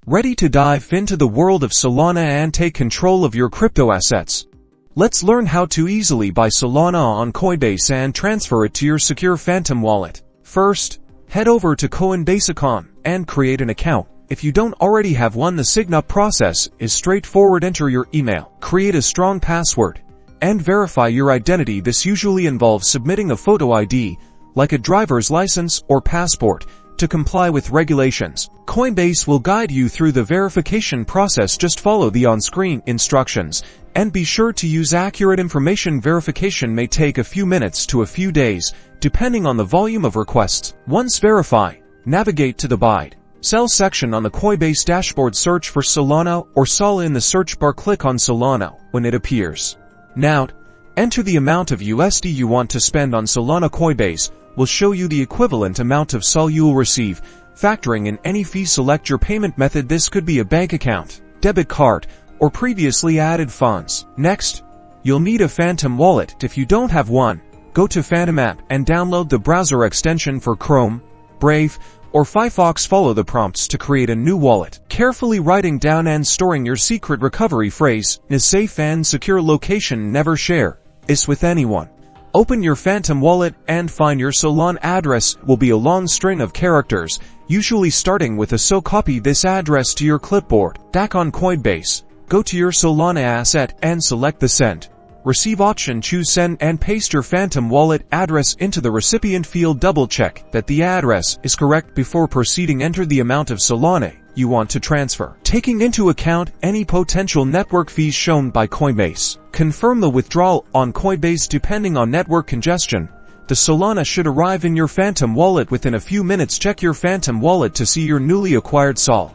Ready to dive into the world of Solana and take control of your crypto assets? Let's learn how to easily buy Solana on Coinbase and transfer it to your secure Phantom wallet. First, head over to Coinbase.com and create an account. If you don't already have one, the sign-up process is straightforward. Enter your email, create a strong password, and verify your identity. This usually involves submitting a photo ID, like a driver's license or passport, to comply with regulations. Coinbase will guide you through the verification process. Just follow the on-screen instructions, and be sure to use accurate information. Verification may take a few minutes to a few days, depending on the volume of requests. Once verified, navigate to the Buy Sell section on the Coinbase dashboard. Search for Solana or Sol in the search bar. Click on Solana when it appears. Now, enter the amount of USD you want to spend on Solana. Coinbase will show you the equivalent amount of Sol you'll receive, factoring in any fee. Select your payment method. This could be a bank account, debit card, or previously added funds. Next, you'll need a Phantom wallet. If you don't have one, go to Phantom app and download the browser extension for Chrome, Brave, or Firefox. Follow the prompts to create a new wallet, carefully writing down and storing your secret recovery phrase in a safe and secure location. Never share this with anyone. Open your Phantom wallet and find your Solana address. Will be a long string of characters, usually starting with a so. Copy this address to your clipboard. Back on Coinbase, go to your Solana asset and select the Send, Receive option. Choose Send and paste your Phantom wallet address into the recipient field. Double check that the address is correct before proceeding. Enter the amount of Solana you want to transfer, taking into account any potential network fees shown by Coinbase. Confirm the withdrawal on Coinbase. Depending on network congestion, the Solana should arrive in your Phantom wallet within a few minutes. Check your Phantom wallet to see your newly acquired Sol.